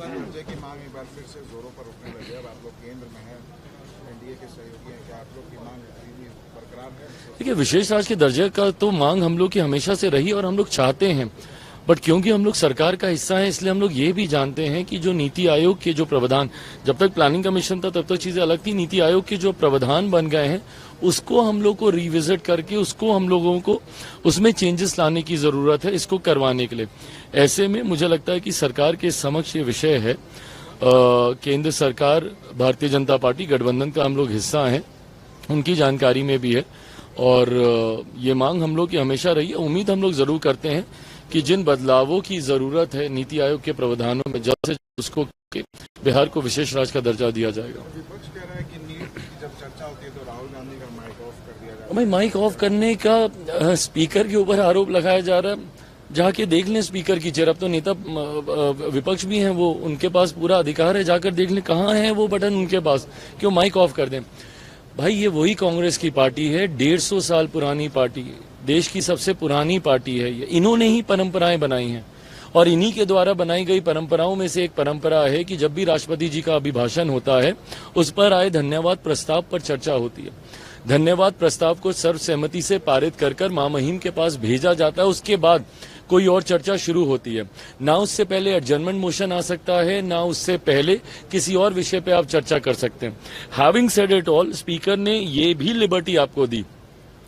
राजधानी दर्जे की मांग एक बार फिर से जोरों पर उठने लगी। अब आप लोग केंद्र में हैं, एनडीए के सहयोगी हैं, क्या आप लोग की मांग अभी भी बरकरार है? देखिए, विशेष राज के दर्जे का तो मांग हम लोग की हमेशा से रही और हम लोग चाहते हैं, बट क्योंकि हम लोग सरकार का हिस्सा है इसलिए हम लोग ये भी जानते हैं कि जो नीति आयोग के जो प्रावधान, जब तक प्लानिंग कमीशन था तब तक चीजें अलग थी, नीति आयोग के जो प्रावधान बन गए हैं उसको हम लोग को रिविजिट करके उसको हम लोगों को उसमें चेंजेस लाने की जरूरत है इसको करवाने के लिए। ऐसे में मुझे लगता है कि सरकार के समक्ष ये विषय है। केंद्र सरकार, भारतीय जनता पार्टी गठबंधन का हम लोग हिस्सा हैं, उनकी जानकारी में भी है और ये मांग हम लोग की हमेशा रही है। उम्मीद हम लोग जरूर करते हैं कि जिन बदलावों की जरूरत है नीति आयोग के प्रावधानों में, जल्द से जल्द उसको बिहार को विशेष राज्य का दर्जा दिया जाएगा। विपक्ष कह रहा है कि नीट की जब चर्चा होती है तो राहुल गांधी का माइक ऑफ कर दिया जाए। भाई, माइक ऑफ करने का स्पीकर के ऊपर आरोप लगाया जा रहा है। जाके देख लें स्पीकर की चेयर। अब तो नेता विपक्ष भी हैं, वो उनके पास पूरा अधिकार है, जाकर देख लें कहाँ है वो बटन उनके पास, क्यों माइक ऑफ कर दें। भाई, ये वही कांग्रेस की पार्टी है, 150 साल पुरानी पार्टी, देश की सबसे पुरानी पार्टी है ये। इन्होंने ही परंपराएं बनाई हैं और इन्हीं के द्वारा बनाई गई परंपराओं में से एक परंपरा है कि जब भी राष्ट्रपति जी का अभिभाषण होता है उस पर आए धन्यवाद प्रस्ताव पर चर्चा होती है। धन्यवाद प्रस्ताव को सर्वसहमति से पारित कर महामहिम के पास भेजा जाता है, उसके बाद कोई और चर्चा शुरू होती है। ना उससे पहले एडजर्नमेंट मोशन आ सकता है, ना उससे पहले किसी और विषय पे आप चर्चा कर सकते हैं। Having said it all, speaker ने ये भी लिबर्टी आपको दी,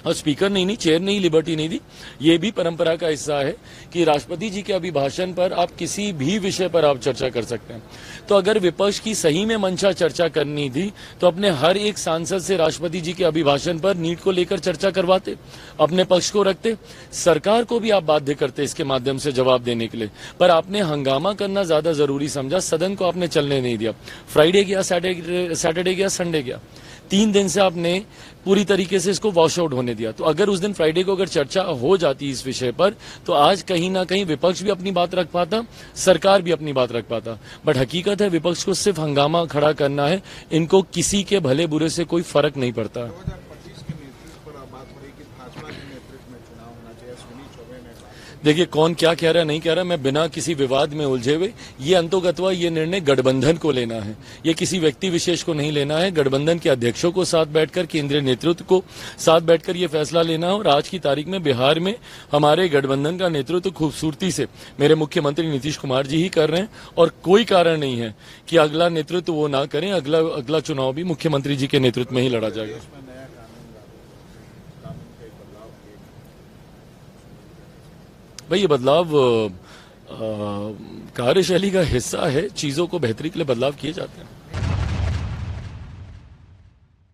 और स्पीकर नहीं, चेयर ने ही लिबर्टी नहीं दी, ये भी परंपरा का हिस्सा है कि राष्ट्रपति जी के अभिभाषण पर आप किसी भी विषय पर आप चर्चा कर सकते हैं। तो अगर विपक्ष की सही में मंशा चर्चा करनी थी तो अपने हर एक सांसद से राष्ट्रपति जी के अभिभाषण पर नीट को लेकर चर्चा करवाते, अपने पक्ष को रखते, सरकार को भी आप बाध्य करते इसके माध्यम से जवाब देने के लिए। पर आपने हंगामा करना ज्यादा जरूरी समझा, सदन को आपने चलने नहीं दिया। फ्राइडे गया, सैटरडे गया, संडे गया, 3 दिन से आपने पूरी तरीके से इसको वॉश आउट होने दिया। तो अगर उस दिन फ्राइडे को अगर चर्चा हो जाती इस विषय पर तो आज कहीं ना कहीं विपक्ष भी अपनी बात रख पाता, सरकार भी अपनी बात रख पाता। बट हकीकत है विपक्ष को सिर्फ हंगामा खड़ा करना है, इनको किसी के भले बुरे से कोई फर्क नहीं पड़ता। 2025 के नेतृत्व पर बात हो रही कि भाजपा के नेतृत्व में चुनाव होना चाहिए, अश्विनी चौबे ने कहा। देखिए, कौन क्या कह रहा है नहीं कह रहा, मैं बिना किसी विवाद में उलझे हुए, ये अंतोगत्वा ये निर्णय गठबंधन को लेना है, ये किसी व्यक्ति विशेष को नहीं लेना है। गठबंधन के अध्यक्षों को साथ बैठकर, केंद्रीय नेतृत्व को साथ बैठकर ये फैसला लेना है। और आज की तारीख में बिहार में हमारे गठबंधन का नेतृत्व खूबसूरती से मेरे मुख्यमंत्री नीतीश कुमार जी ही कर रहे हैं और कोई कारण नहीं है कि अगला नेतृत्व वो ना करें। अगला चुनाव भी मुख्यमंत्री जी के नेतृत्व में ही लड़ा जाएगा। भाई, ये बदलाव कार्यशैली का हिस्सा है, चीजों को बेहतरी के लिए बदलाव किए जाते हैं।